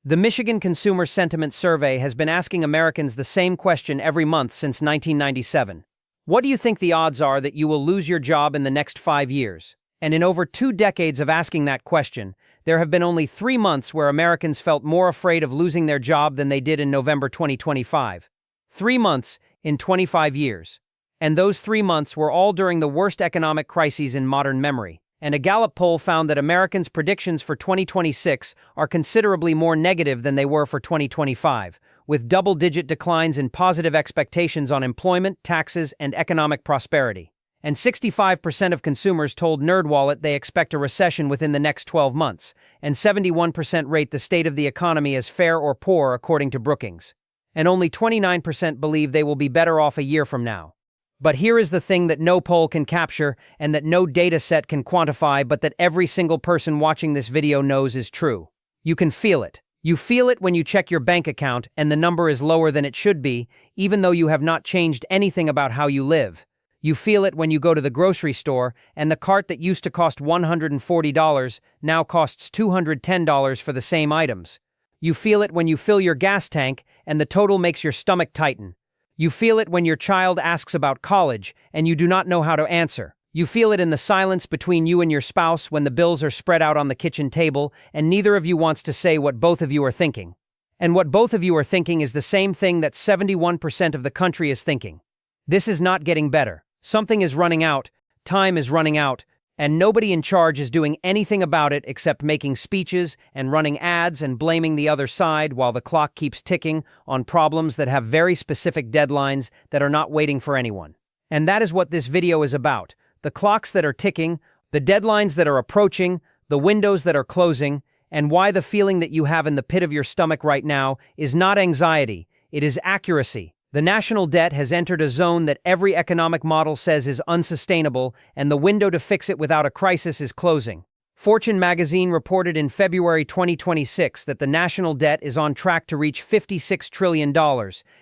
The Michigan Consumer Sentiment Survey has been asking Americans the same question every month since 1997. What do you think the odds are that you will lose your job in the next 5 years? And in over 2 decades of asking that question, there have been only 3 months where Americans felt more afraid of losing their job than they did in November 2025. 3 months in 25 years. And those 3 months were all during the worst economic crises in modern memory. And a Gallup poll found that Americans' predictions for 2026 are considerably more negative than they were for 2025, with double-digit declines in positive expectations on employment, taxes, and economic prosperity. And 65% of consumers told NerdWallet they expect a recession within the next 12 months, and 71% rate the state of the economy as fair or poor according to Brookings. And only 29% believe they will be better off a year from now. But here is the thing that no poll can capture and that no data set can quantify, but that every single person watching this video knows is true. You can feel it. You feel it when you check your bank account and the number is lower than it should be, even though you have not changed anything about how you live. You feel it when you go to the grocery store and the cart that used to cost $140 now costs $210 for the same items. You feel it when you fill your gas tank and the total makes your stomach tighten. You feel it when your child asks about college and you do not know how to answer. You feel it in the silence between you and your spouse when the bills are spread out on the kitchen table and neither of you wants to say what both of you are thinking. And what both of you are thinking is the same thing that 71% of the country is thinking. This is not getting better. Something is running out, time is running out, and nobody in charge is doing anything about it except making speeches and running ads and blaming the other side while the clock keeps ticking on problems that have very specific deadlines that are not waiting for anyone. And that is what this video is about. The clocks that are ticking, the deadlines that are approaching, the windows that are closing, and why the feeling that you have in the pit of your stomach right now is not anxiety, it is accuracy. The national debt has entered a zone that every economic model says is unsustainable, and the window to fix it without a crisis is closing. Fortune magazine reported in February 2026 that the national debt is on track to reach $56 trillion,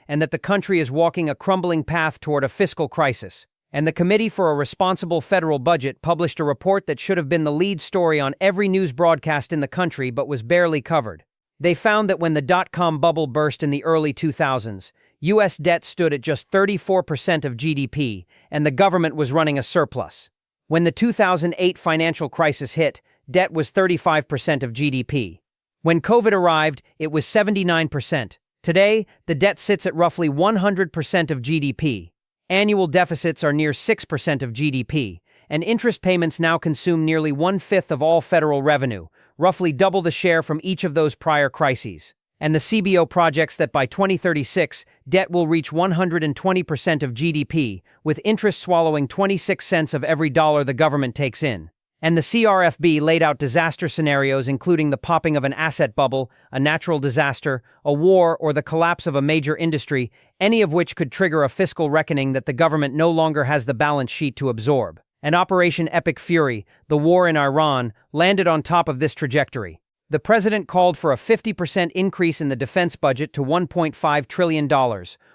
and that the country is walking a crumbling path toward a fiscal crisis. And the Committee for a Responsible Federal Budget published a report that should have been the lead story on every news broadcast in the country but was barely covered. They found that when the dot-com bubble burst in the early 2000s, U.S. debt stood at just 34% of GDP, and the government was running a surplus. When the 2008 financial crisis hit, debt was 35% of GDP. When COVID arrived, it was 79%. Today, the debt sits at roughly 100% of GDP. Annual deficits are near 6% of GDP, and interest payments now consume nearly 1/5 of all federal revenue, roughly double the share from each of those prior crises. And the CBO projects that by 2036, debt will reach 120% of GDP, with interest swallowing 26 cents of every dollar the government takes in. And the CRFB laid out disaster scenarios including the popping of an asset bubble, a natural disaster, a war, or the collapse of a major industry, any of which could trigger a fiscal reckoning that the government no longer has the balance sheet to absorb. And Operation Epic Fury, the war in Iran, landed on top of this trajectory. The president called for a 50% increase in the defense budget to $1.5 trillion,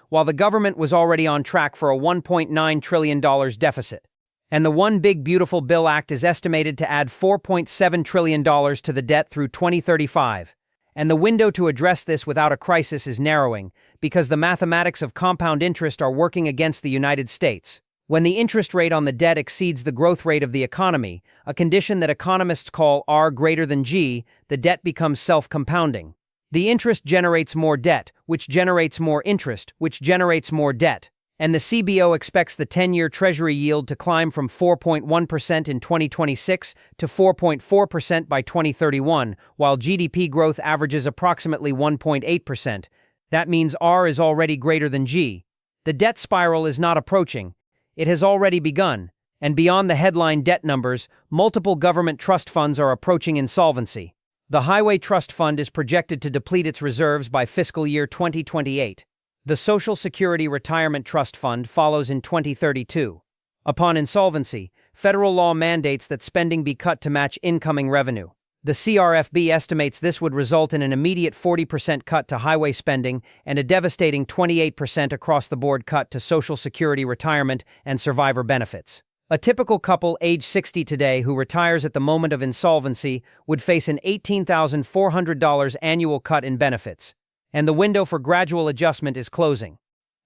while the government was already on track for a $1.9 trillion deficit. And the One Big Beautiful Bill Act is estimated to add $4.7 trillion to the debt through 2035. And the window to address this without a crisis is narrowing, because the mathematics of compound interest are working against the United States. When the interest rate on the debt exceeds the growth rate of the economy, a condition that economists call R greater than G, the debt becomes self-compounding. The interest generates more debt, which generates more interest, which generates more debt. And the CBO expects the 10-year Treasury yield to climb from 4.1% in 2026 to 4.4% by 2031, while GDP growth averages approximately 1.8%. That means R is already greater than G. The debt spiral is not approaching. It has already begun, and beyond the headline debt numbers, multiple government trust funds are approaching insolvency. The Highway Trust Fund is projected to deplete its reserves by fiscal year 2028. The Social Security Retirement Trust Fund follows in 2032. Upon insolvency, federal law mandates that spending be cut to match incoming revenue. The CRFB estimates this would result in an immediate 40% cut to highway spending and a devastating 28% across-the-board cut to Social Security retirement and survivor benefits. A typical couple age 60 today who retires at the moment of insolvency would face an $18,400 annual cut in benefits, and the window for gradual adjustment is closing.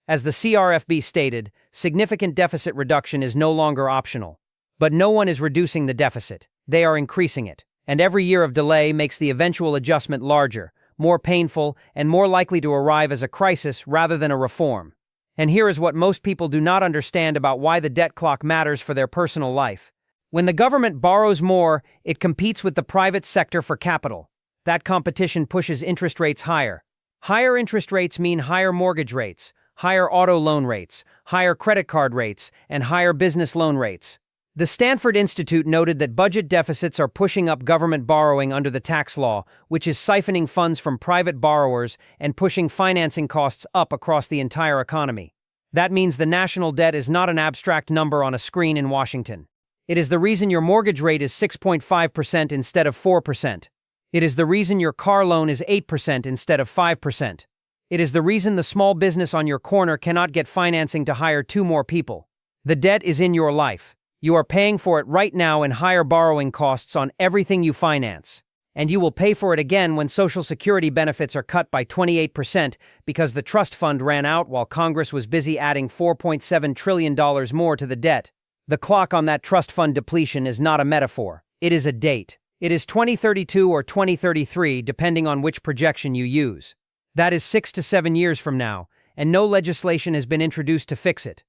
As the CRFB stated, significant deficit reduction is no longer optional. But no one is reducing the deficit. They are increasing it. And every year of delay makes the eventual adjustment larger, more painful, and more likely to arrive as a crisis rather than a reform. And here is what most people do not understand about why the debt clock matters for their personal life. When the government borrows more, it competes with the private sector for capital. That competition pushes interest rates higher. Higher interest rates mean higher mortgage rates, higher auto loan rates, higher credit card rates, and higher business loan rates. The Stanford Institute noted that budget deficits are pushing up government borrowing under the tax law, which is siphoning funds from private borrowers and pushing financing costs up across the entire economy. That means the national debt is not an abstract number on a screen in Washington. It is the reason your mortgage rate is 6.5% instead of 4%. It is the reason your car loan is 8% instead of 5%. It is the reason the small business on your corner cannot get financing to hire 2 more people. The debt is in your life. You are paying for it right now in higher borrowing costs on everything you finance. And you will pay for it again when Social Security benefits are cut by 28% because the trust fund ran out while Congress was busy adding $4.7 trillion more to the debt. The clock on that trust fund depletion is not a metaphor. It is a date. It is 2032 or 2033, depending on which projection you use. That is 6 to 7 years from now, and no legislation has been introduced to fix it.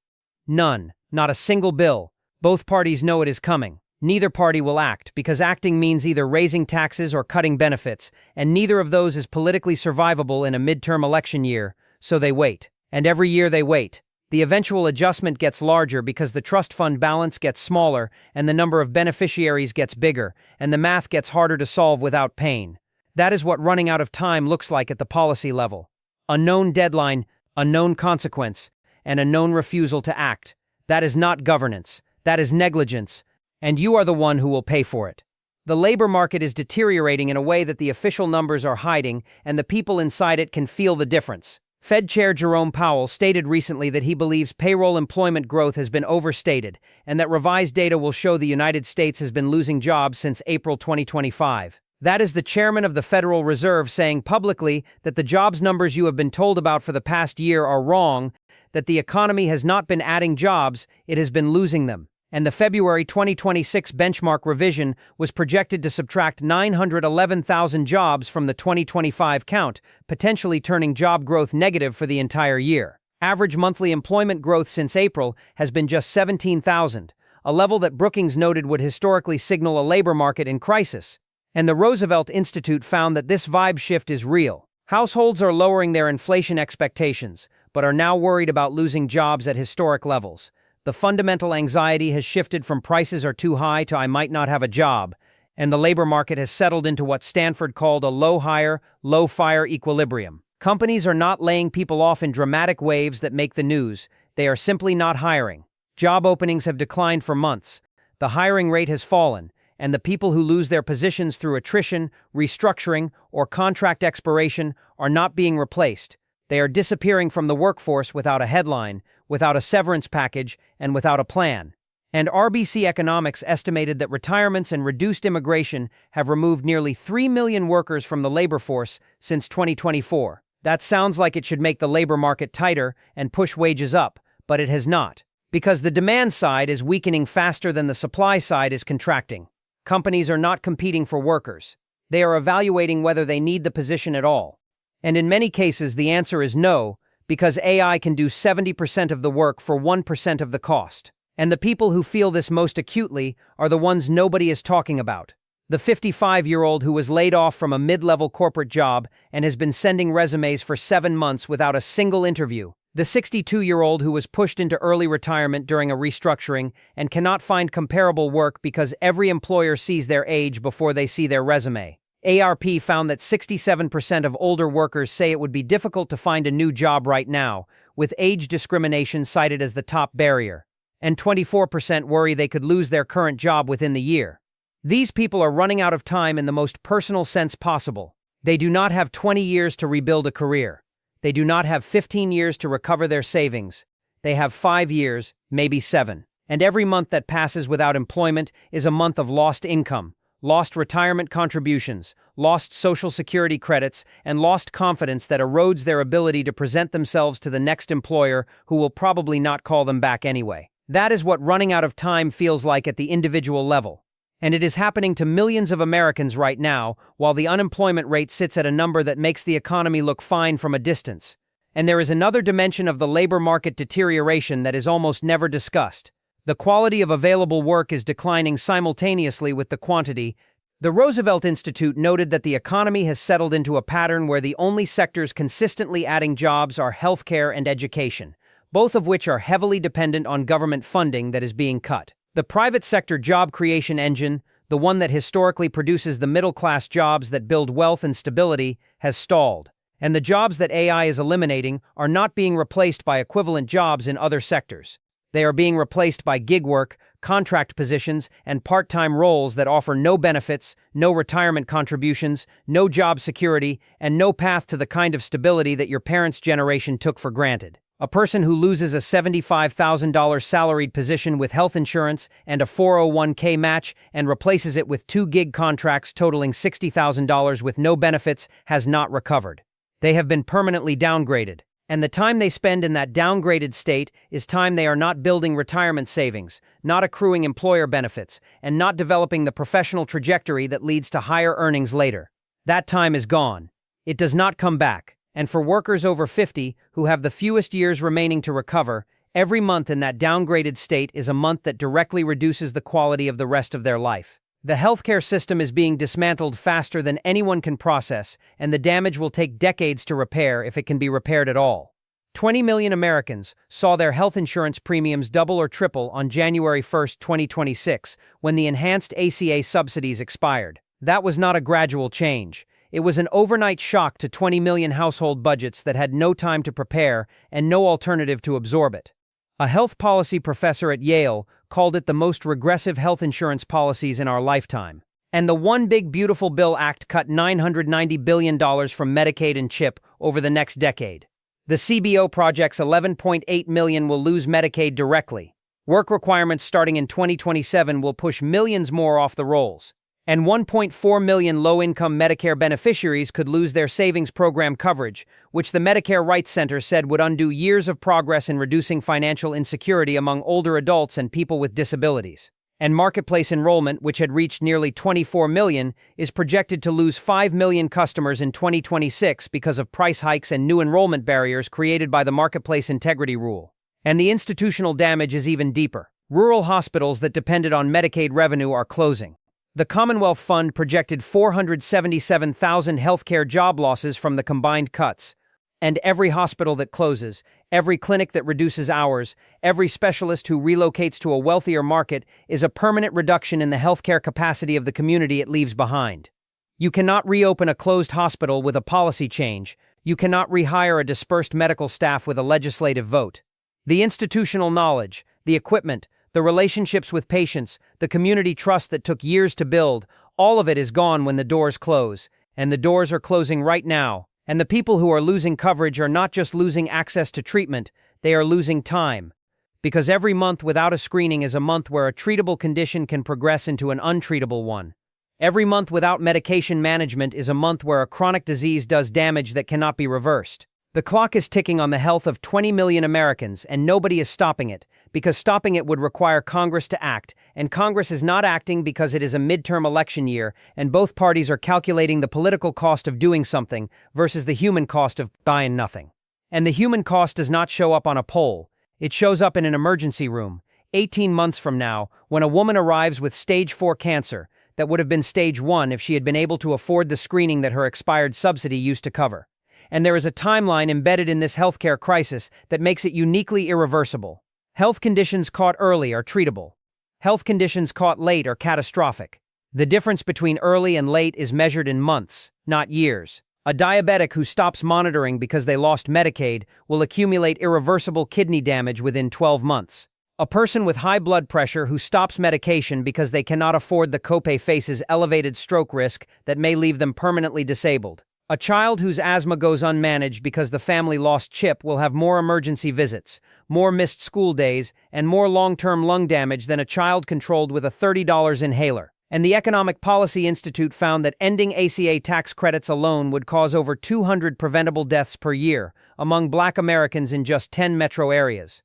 None. Not a single bill. Both parties know it is coming. Neither party will act, because acting means either raising taxes or cutting benefits, and neither of those is politically survivable in a midterm election year, so they wait. And every year they wait. The eventual adjustment gets larger because the trust fund balance gets smaller, and the number of beneficiaries gets bigger, and the math gets harder to solve without pain. That is what running out of time looks like at the policy level. A known deadline, a known consequence, and a known refusal to act. That is not governance. That is negligence, and you are the one who will pay for it. The labor market is deteriorating in a way that the official numbers are hiding, and the people inside it can feel the difference. Fed Chair Jerome Powell stated recently that he believes payroll employment growth has been overstated, and that revised data will show the United States has been losing jobs since April 2025. That is the chairman of the Federal Reserve saying publicly that the jobs numbers you have been told about for the past year are wrong, that the economy has not been adding jobs, it has been losing them. And the February 2026 benchmark revision was projected to subtract 911,000 jobs from the 2025 count, potentially turning job growth negative for the entire year. Average monthly employment growth since April has been just 17,000, a level that Brookings noted would historically signal a labor market in crisis. And the Roosevelt Institute found that this vibe shift is real. Households are lowering their inflation expectations, but are now worried about losing jobs at historic levels. The fundamental anxiety has shifted from prices are too high to I might not have a job, and the labor market has settled into what Stanford called a low-hire, low-fire equilibrium. Companies are not laying people off in dramatic waves that make the news. They are simply not hiring. Job openings have declined for months. The hiring rate has fallen, and the people who lose their positions through attrition, restructuring, or contract expiration are not being replaced. They are disappearing from the workforce without a headline, without a severance package, and without a plan. And RBC Economics estimated that retirements and reduced immigration have removed nearly 3 million workers from the labor force since 2024. That sounds like it should make the labor market tighter and push wages up, but it has not. Because the demand side is weakening faster than the supply side is contracting. Companies are not competing for workers. They are evaluating whether they need the position at all. And in many cases, the answer is no, because AI can do 70% of the work for 1% of the cost. And the people who feel this most acutely are the ones nobody is talking about. The 55-year-old who was laid off from a mid-level corporate job and has been sending resumes for 7 months without a single interview. The 62-year-old who was pushed into early retirement during a restructuring and cannot find comparable work because every employer sees their age before they see their resume. ARP found that 67% of older workers say it would be difficult to find a new job right now, with age discrimination cited as the top barrier. And 24% worry they could lose their current job within the year. These people are running out of time in the most personal sense possible. They do not have 20 years to rebuild a career. They do not have 15 years to recover their savings. They have 5 years, maybe 7. And every month that passes without employment is a month of lost income, lost retirement contributions, lost Social Security credits, and lost confidence that erodes their ability to present themselves to the next employer who will probably not call them back anyway. That is what running out of time feels like at the individual level. And it is happening to millions of Americans right now, while the unemployment rate sits at a number that makes the economy look fine from a distance. And there is another dimension of the labor market deterioration that is almost never discussed. The quality of available work is declining simultaneously with the quantity. The Roosevelt Institute noted that the economy has settled into a pattern where the only sectors consistently adding jobs are healthcare and education, both of which are heavily dependent on government funding that is being cut. The private sector job creation engine, the one that historically produces the middle-class jobs that build wealth and stability, has stalled. And the jobs that AI is eliminating are not being replaced by equivalent jobs in other sectors. They are being replaced by gig work, contract positions, and part-time roles that offer no benefits, no retirement contributions, no job security, and no path to the kind of stability that your parents' generation took for granted. A person who loses a $75,000 salaried position with health insurance and a 401k match and replaces it with 2 gig contracts totaling $60,000 with no benefits has not recovered. They have been permanently downgraded. And the time they spend in that downgraded state is time they are not building retirement savings, not accruing employer benefits, and not developing the professional trajectory that leads to higher earnings later. That time is gone. It does not come back. And for workers over 50 who have the fewest years remaining to recover, every month in that downgraded state is a month that directly reduces the quality of the rest of their life. The healthcare system is being dismantled faster than anyone can process, and the damage will take decades to repair if it can be repaired at all. 20 million Americans saw their health insurance premiums double or triple on January 1, 2026, when the enhanced ACA subsidies expired. That was not a gradual change. It was an overnight shock to 20 million household budgets that had no time to prepare and no alternative to absorb it. A health policy professor at Yale called it the most regressive health insurance policies in our lifetime. And the One Big Beautiful Bill Act cut $990 billion from Medicaid and CHIP over the next decade. The CBO project's 11.8 million will lose Medicaid directly. Work requirements starting in 2027 will push millions more off the rolls. And 1.4 million low-income Medicare beneficiaries could lose their savings program coverage, which the Medicare Rights Center said would undo years of progress in reducing financial insecurity among older adults and people with disabilities. And Marketplace enrollment, which had reached nearly 24 million, is projected to lose 5 million customers in 2026 because of price hikes and new enrollment barriers created by the Marketplace Integrity Rule. And the institutional damage is even deeper. Rural hospitals that depended on Medicaid revenue are closing. The Commonwealth Fund projected 477,000 healthcare job losses from the combined cuts. And every hospital that closes, every clinic that reduces hours, every specialist who relocates to a wealthier market is a permanent reduction in the healthcare capacity of the community it leaves behind. You cannot reopen a closed hospital with a policy change. You cannot rehire a dispersed medical staff with a legislative vote. The institutional knowledge, the equipment, the relationships with patients, the community trust that took years to build, all of it is gone when the doors close. And the doors are closing right now. And the people who are losing coverage are not just losing access to treatment, they are losing time. Because every month without a screening is a month where a treatable condition can progress into an untreatable one. Every month without medication management is a month where a chronic disease does damage that cannot be reversed. The clock is ticking on the health of 20 million Americans, and nobody is stopping it, because stopping it would require Congress to act, and Congress is not acting because it is a midterm election year, and both parties are calculating the political cost of doing something versus the human cost of buying nothing. And the human cost does not show up on a poll. It shows up in an emergency room, 18 months from now, when a woman arrives with stage 4 cancer that would have been stage 1 if she had been able to afford the screening that her expired subsidy used to cover. And there is a timeline embedded in this healthcare crisis that makes it uniquely irreversible. Health conditions caught early are treatable. Health conditions caught late are catastrophic. The difference between early and late is measured in months, not years. A diabetic who stops monitoring because they lost Medicaid will accumulate irreversible kidney damage within 12 months. A person with high blood pressure who stops medication because they cannot afford the copay faces elevated stroke risk that may leave them permanently disabled. A child whose asthma goes unmanaged because the family lost Chip will have more emergency visits, more missed school days, and more long-term lung damage than a child controlled with a $30 inhaler. And the Economic Policy Institute found that ending ACA tax credits alone would cause over 200 preventable deaths per year among Black Americans in just 10 metro areas.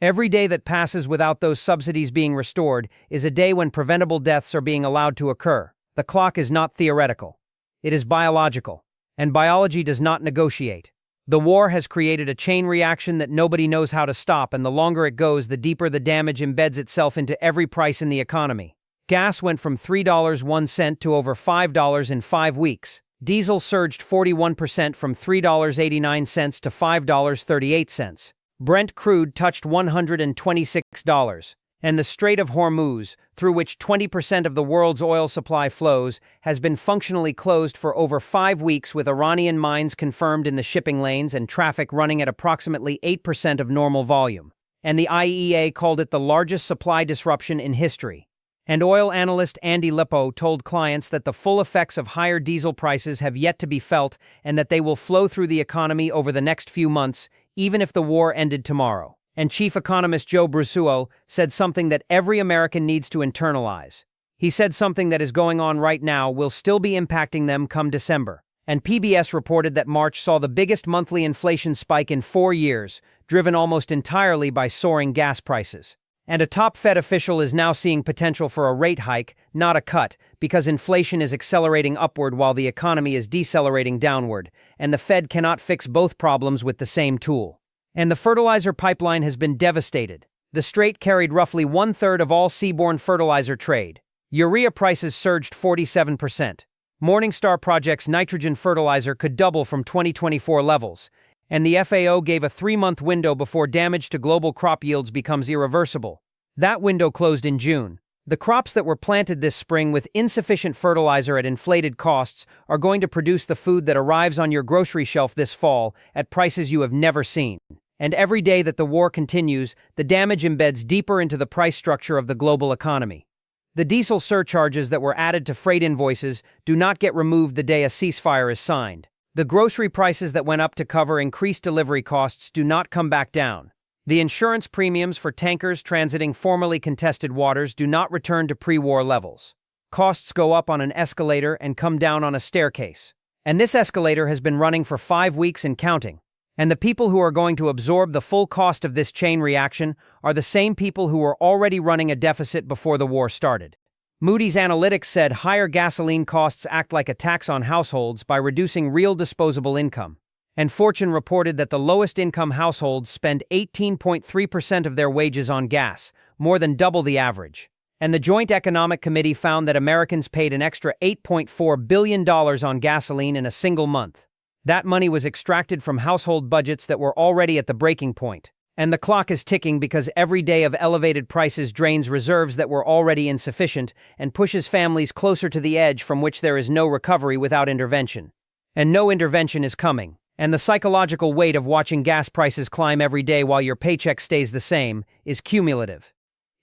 Every day that passes without those subsidies being restored is a day when preventable deaths are being allowed to occur. The clock is not theoretical. It is biological. And biology does not negotiate. The war has created a chain reaction that nobody knows how to stop, and the longer it goes, the deeper the damage embeds itself into every price in the economy. Gas went from $3.01 to over $5 in 5 weeks. Diesel surged 41% from $3.89 to $5.38. Brent crude touched $126. And the Strait of Hormuz, through which 20% of the world's oil supply flows, has been functionally closed for over 5 weeks, with Iranian mines confirmed in the shipping lanes and traffic running at approximately 8% of normal volume. And the IEA called it the largest supply disruption in history. And oil analyst Andy Lippo told clients that the full effects of higher diesel prices have yet to be felt and that they will flow through the economy over the next few months, even if the war ended tomorrow. And chief economist Joe Brusuo said something that every American needs to internalize. He said something that is going on right now will still be impacting them come December. And PBS reported that March saw the biggest monthly inflation spike in 4 years, driven almost entirely by soaring gas prices. And a top Fed official is now seeing potential for a rate hike, not a cut, because inflation is accelerating upward while the economy is decelerating downward, and the Fed cannot fix both problems with the same tool. And the fertilizer pipeline has been devastated. The strait carried roughly 1/3 of all seaborne fertilizer trade. Urea prices surged 47%. Morningstar projects nitrogen fertilizer could double from 2024 levels, and the FAO gave a 3-month window before damage to global crop yields becomes irreversible. That window closed in June. The crops that were planted this spring with insufficient fertilizer at inflated costs are going to produce the food that arrives on your grocery shelf this fall at prices you have never seen. And every day that the war continues, the damage embeds deeper into the price structure of the global economy. The diesel surcharges that were added to freight invoices do not get removed the day a ceasefire is signed. The grocery prices that went up to cover increased delivery costs do not come back down. The insurance premiums for tankers transiting formerly contested waters do not return to pre-war levels. Costs go up on an escalator and come down on a staircase. And this escalator has been running for 5 weeks and counting. And the people who are going to absorb the full cost of this chain reaction are the same people who were already running a deficit before the war started. Moody's Analytics said higher gasoline costs act like a tax on households by reducing real disposable income. And Fortune reported that the lowest-income households spend 18.3% of their wages on gas, more than double the average. And the Joint Economic Committee found that Americans paid an extra $8.4 billion on gasoline in a single month. That money was extracted from household budgets that were already at the breaking point. And the clock is ticking because every day of elevated prices drains reserves that were already insufficient and pushes families closer to the edge from which there is no recovery without intervention. And no intervention is coming. And the psychological weight of watching gas prices climb every day while your paycheck stays the same is cumulative.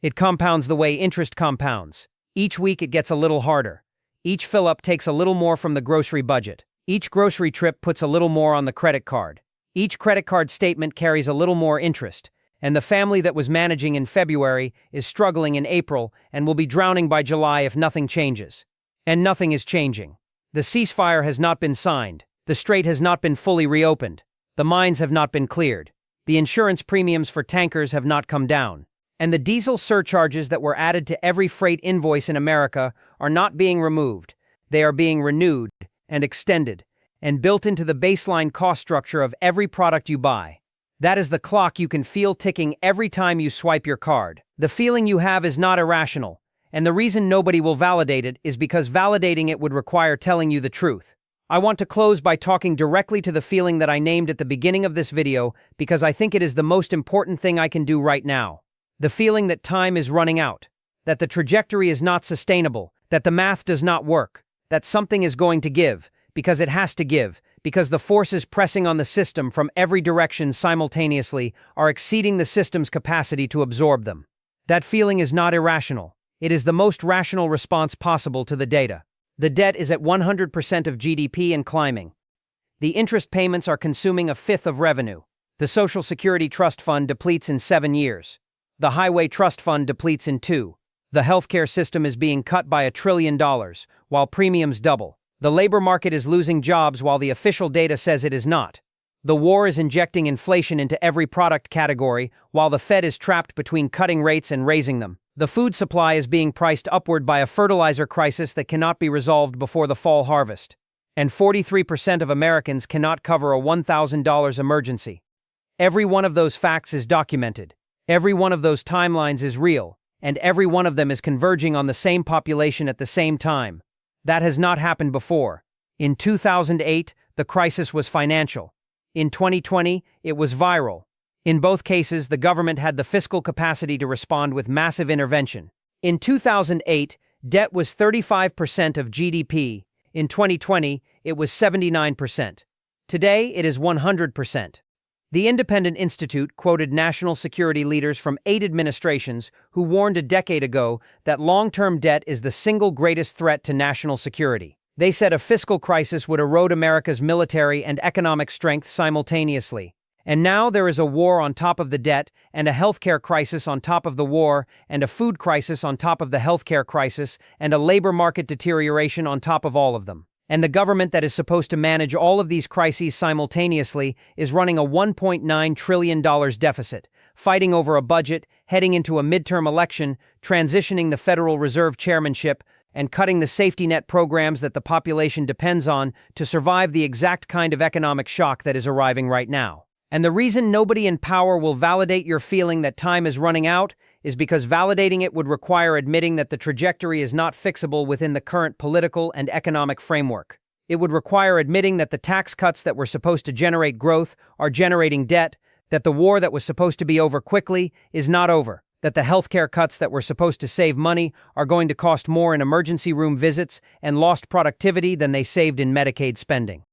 It compounds the way interest compounds. Each week it gets a little harder. Each fill-up takes a little more from the grocery budget. Each grocery trip puts a little more on the credit card. Each credit card statement carries a little more interest, and the family that was managing in February is struggling in April and will be drowning by July if nothing changes. And nothing is changing. The ceasefire has not been signed. The strait has not been fully reopened. The mines have not been cleared. The insurance premiums for tankers have not come down. And the diesel surcharges that were added to every freight invoice in America are not being removed. They are being renewed and extended, and built into the baseline cost structure of every product you buy. That is the clock you can feel ticking every time you swipe your card. The feeling you have is not irrational, and the reason nobody will validate it is because validating it would require telling you the truth. I want to close by talking directly to the feeling that I named at the beginning of this video because I think it is the most important thing I can do right now. The feeling that time is running out, that the trajectory is not sustainable, that the math does not work, that something is going to give, because it has to give, because the forces pressing on the system from every direction simultaneously are exceeding the system's capacity to absorb them. That feeling is not irrational. It is the most rational response possible to the data. The debt is at 100% of GDP and climbing. The interest payments are consuming a fifth of revenue. The Social Security Trust Fund depletes in 7 years. The Highway Trust Fund depletes in 2. The healthcare system is being cut by $1 trillion, while premiums double. The labor market is losing jobs while the official data says it is not. The war is injecting inflation into every product category, while the Fed is trapped between cutting rates and raising them. The food supply is being priced upward by a fertilizer crisis that cannot be resolved before the fall harvest. And 43% of Americans cannot cover a $1,000 emergency. Every one of those facts is documented. Every one of those timelines is real, and every one of them is converging on the same population at the same time. That has not happened before. In 2008, the crisis was financial. In 2020, it was viral. In both cases, the government had the fiscal capacity to respond with massive intervention. In 2008, debt was 35% of GDP. In 2020, it was 79%. Today, it is 100%. The Independent Institute quoted national security leaders from 8 administrations who warned a decade ago that long-term debt is the single greatest threat to national security. They said a fiscal crisis would erode America's military and economic strength simultaneously. And now there is a war on top of the debt, and a healthcare crisis on top of the war, and a food crisis on top of the healthcare crisis, and a labor market deterioration on top of all of them. And the government that is supposed to manage all of these crises simultaneously is running a $1.9 trillion deficit, fighting over a budget, heading into a midterm election, transitioning the Federal Reserve chairmanship, and cutting the safety net programs that the population depends on to survive the exact kind of economic shock that is arriving right now. And the reason nobody in power will validate your feeling that time is running out is because validating it would require admitting that the trajectory is not fixable within the current political and economic framework. It would require admitting that the tax cuts that were supposed to generate growth are generating debt, that the war that was supposed to be over quickly is not over, that the healthcare cuts that were supposed to save money are going to cost more in emergency room visits and lost productivity than they saved in Medicaid spending.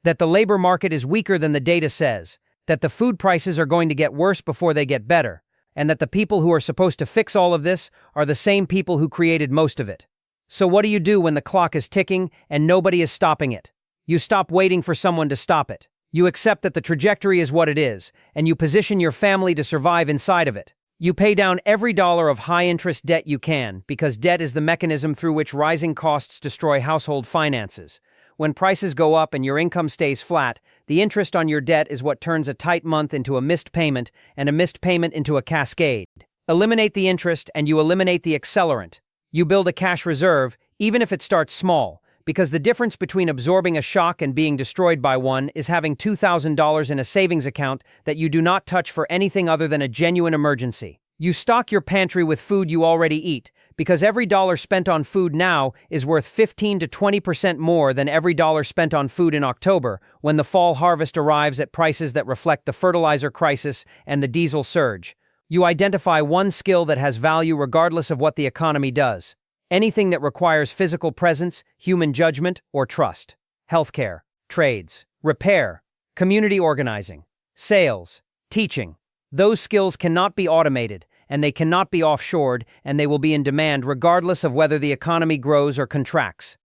That the labor market is weaker than the data says, that the food prices are going to get worse before they get better, and that the people who are supposed to fix all of this are the same people who created most of it. So what do you do when the clock is ticking and nobody is stopping it? You stop waiting for someone to stop it. You accept that the trajectory is what it is, and you position your family to survive inside of it. You pay down every dollar of high-interest debt you can, because debt is the mechanism through which rising costs destroy household finances. When prices go up and your income stays flat, the interest on your debt is what turns a tight month into a missed payment, and a missed payment into a cascade. Eliminate the interest and you eliminate the accelerant. You build a cash reserve, even if it starts small, because the difference between absorbing a shock and being destroyed by one is having $2,000 in a savings account that you do not touch for anything other than a genuine emergency. You stock your pantry with food you already eat, because every dollar spent on food now is worth 15 to 20% more than every dollar spent on food in October, when the fall harvest arrives at prices that reflect the fertilizer crisis and the diesel surge. You identify one skill that has value regardless of what the economy does. Anything that requires physical presence, human judgment, or trust. Healthcare, trades, repair, community organizing, sales, teaching. Those skills cannot be automated, and they cannot be offshored, and they will be in demand regardless of whether the economy grows or contracts.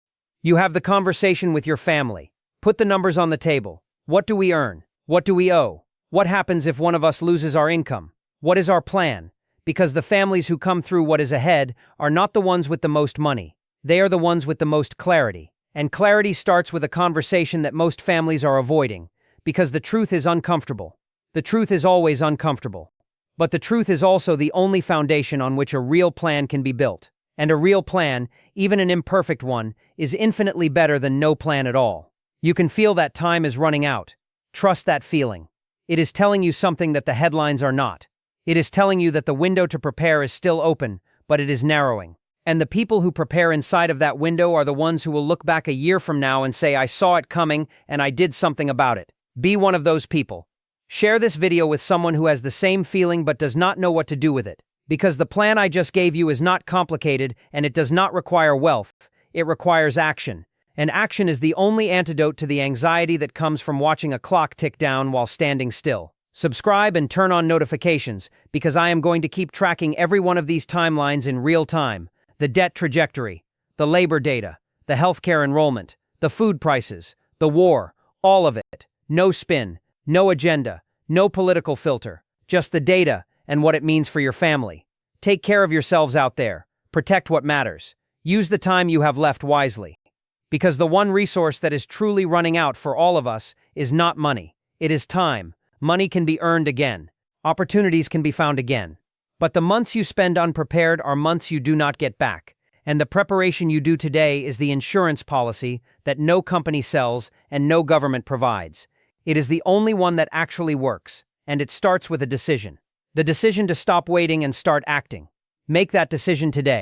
You have the conversation with your family. Put the numbers on the table. What do we earn? What do we owe? What happens if one of us loses our income? What is our plan? Because the families who come through what is ahead are not the ones with the most money. They are the ones with the most clarity. And clarity starts with a conversation that most families are avoiding, because the truth is uncomfortable. The truth is always uncomfortable. But the truth is also the only foundation on which a real plan can be built. And a real plan, even an imperfect one, is infinitely better than no plan at all. You can feel that time is running out. Trust that feeling. It is telling you something that the headlines are not. It is telling you that the window to prepare is still open, but it is narrowing. And the people who prepare inside of that window are the ones who will look back a year from now and say, I saw it coming and I did something about it. Be one of those people. Share this video with someone who has the same feeling but does not know what to do with it. Because the plan I just gave you is not complicated and it does not require wealth. It requires action. And action is the only antidote to the anxiety that comes from watching a clock tick down while standing still. Subscribe and turn on notifications, because I am going to keep tracking every one of these timelines in real time. The debt trajectory, the labor data, the healthcare enrollment, the food prices, the war. All of it. No spin, no agenda, no political filter. Just the data and what it means for your family. Take care of yourselves out there. Protect what matters. Use the time you have left wisely. Because the one resource that is truly running out for all of us is not money. It is time. Money can be earned again. Opportunities can be found again. But the months you spend unprepared are months you do not get back. And the preparation you do today is the insurance policy that no company sells and no government provides. It is the only one that actually works, and it starts with a decision. The decision to stop waiting and start acting. Make that decision today.